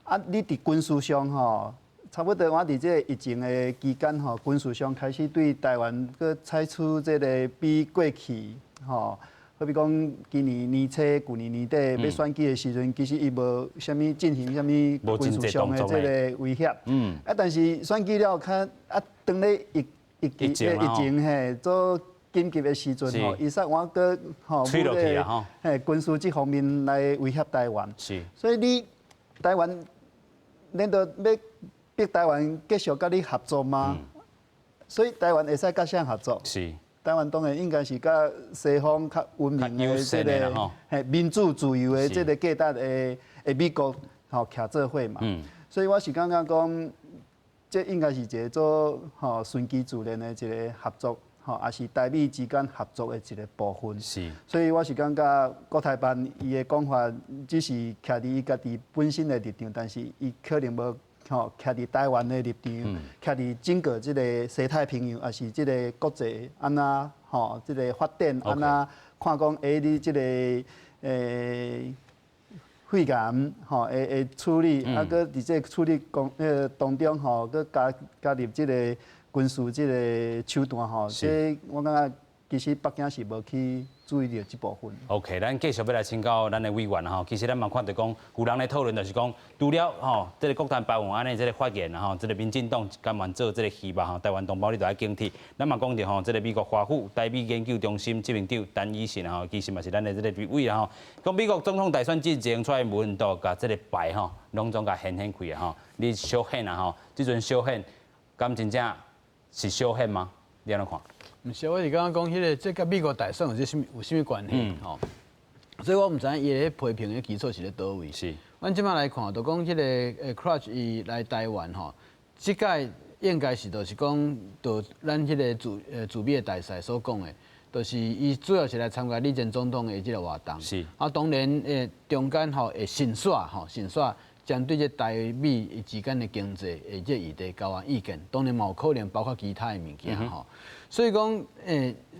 啊，你伫军事上吼。差不多，我伫这个疫情的期间吼，军事上开始对台湾佮采取这个比过去吼，好比讲今年年初、去年年底要选举的时阵，其实伊无啥物进行啥物军事上的这个威胁。啊，但是选举了，较啊，当咧疫情嘿做紧急的时阵吼，伊说我佮吼，军事这方面来威胁台湾。是。所以你台湾，恁都要。逼台湾继续甲你合作吗？所以台湾会使甲谁合作？是。台湾当然应该是甲西方较文明的这个民主自由的这个价值的美国吼徛做伙嘛。所以我是感觉讲，这应该是一个做吼顺其自然的一个合作，吼也是台美之间合作的一个部分。是。所以我是感觉国台办伊的讲法只是徛伫伊家己本身的立场，但是伊可能无。吼，徛伫台湾的立场，徛伫整个即个西太平洋，也是即个国际安那吼，即个发展安那看讲，你即个肺炎吼，会处理，啊，搁伫这处理当中吼，搁加入即个军事即个手段吼，这我感觉其实北京是无去注意到这部分。OK， 咱继续要来请教咱的委员吼。其实咱嘛看到讲，有人来讨论就是讲，除了吼，这个国台办有安尼这个发言啦吼，这个民进党甘愿做这个戏肉吼，台湾同胞你都要警惕。咱嘛讲到吼，这个美国华府台美研究中心执行长陈以信吼，其实嘛是咱的这个立委啦吼。讲美国总统大选进程出来问到，甲这个牌吼，拢总甲显开啊吼。你小显啊吼，这阵小显，敢真正是小显吗？你安怎看？毋是，我是刚刚讲迄个，这甲美国大选有啥物关系？吼，所以我毋知影伊个批评的基础是咧倒位。是，阮即摆来看，就讲迄个Clutch 伊来台湾吼，即届应该是就是讲，就咱迄个驻美的大使所讲的，就是伊主要是来参加李前总统的即个活动。是，啊，当然中间吼会慎选吼，慎选。针对这台美之间的经济的这议题交换意见，当然嘛有可能包括其他的物件吼。所以讲，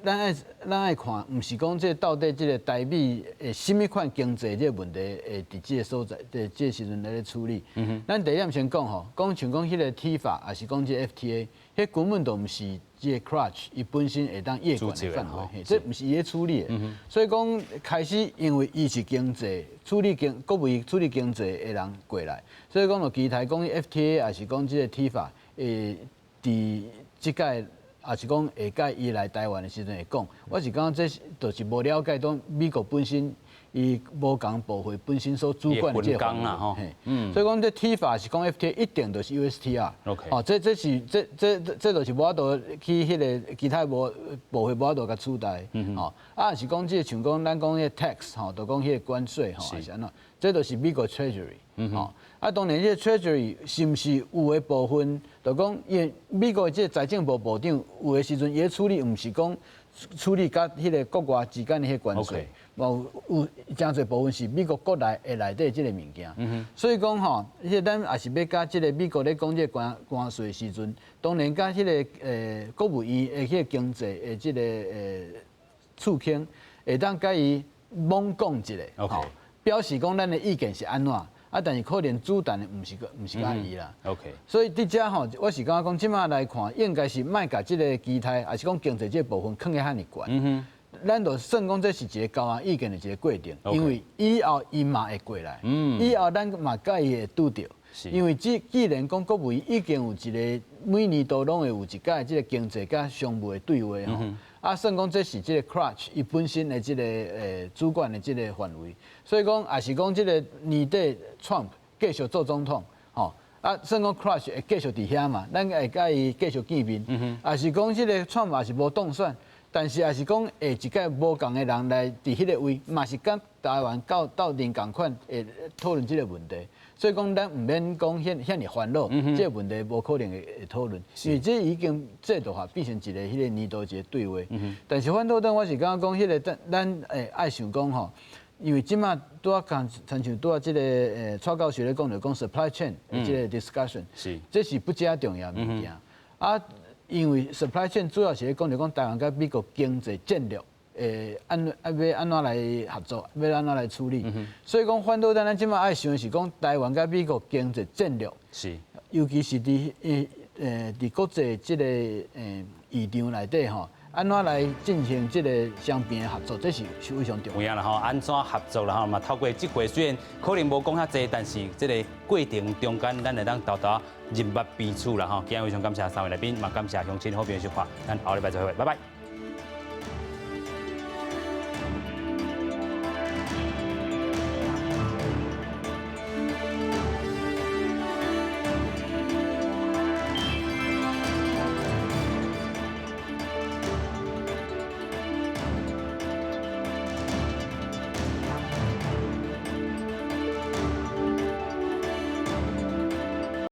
咱爱看，毋是讲这到底这个台美什么款经济这个问题伫这个所在，这个时阵来咧处理。咱第一点先讲吼，讲像讲迄个 TIFA， 还是讲这 FTA， 迄根本都毋是这个 Clutch 伊本身会当业管的范围，这毋是伊咧处理的。所以讲开始，因为伊是经济国务处理经济的人过来，所以讲就期待讲 FTA 还是讲这个 TIFA， 伫即届。也是讲下届伊来台湾的时阵会讲，我是讲这就是无了解到美国本身伊无共部会本身所主管的这个方面，所以讲这 TIFA 是讲 FTA 一定就是 USTR， 哦，这就是无法度去迄个其他部会无法度甲取代，哦，啊是讲这像讲咱讲迄个 tax， 吼，就讲迄个关税，吼，还是安怎，这就是美国 Treasury， 哦。啊，当然，这 Treasury 是毋是有的部分，就讲，因为美国这财政部部长有的时阵，伊处理毋是讲处理甲迄个国外之间的迄关税，有真侪部分是美国国内底即个物件。所以讲吼，迄咱也是要甲即个美国咧讲即个关税的时阵，当然甲迄个国务院的迄个经济的即个处境，会当甲伊猛讲一下，表示讲咱的意见是安怎。但是可能主弹的唔是甲伊啦。OK。所以伫遮吼，我是感觉讲，即马来看，应该是卖甲即个基态，还是讲经济这部分放得遐尼悬。咱就算讲这是一个交换意见的一个过程，因为以后伊嘛会过来，以后咱嘛甲伊会拄着。因为既然讲国务院已经有一个每年都拢会有一届即个经济甲商务的对话吼，算讲这是即个 Crutch 伊本身的即个主管的即个范围，所以讲也是讲即个年底 Trump 继续做总统吼。算讲 Crutch 会继续伫遐嘛，咱会甲伊继续见面，也是讲即个 Trump 也是无当选。但是也是讲，一届无共的人来伫迄个位，嘛是跟台湾到另共款会讨论这个问题。所以讲，咱唔免讲遐尼烦恼，这个问题无可能会讨论，因为这已经制度化变成一个迄个年度一个对话。但是反倒等我是感觉讲，迄个咱爱想讲吼，因为即马拄啊亲像拄啊即个蔡教授咧讲着讲 supply chain 即个 discussion， 这是不加重要物件因为 supply chain 主要是咧讲着讲台湾甲美国经济战略，要安怎来合作，要安怎来处理。所以讲，反倒咱即马爱想的是讲台湾甲美国经济战略，尤其是伫国际即个议场内底吼，安怎来进行即个双边的合作，这是非常重要。有影啦吼，安怎合作啦吼，嘛透过即回虽然可能无讲遐济，但是即个过程中间，咱会当豆豆入捌彼此啦吼。今日非常感谢三位来宾，嘛感谢乡亲好朋友收看，咱后礼拜再会，拜拜。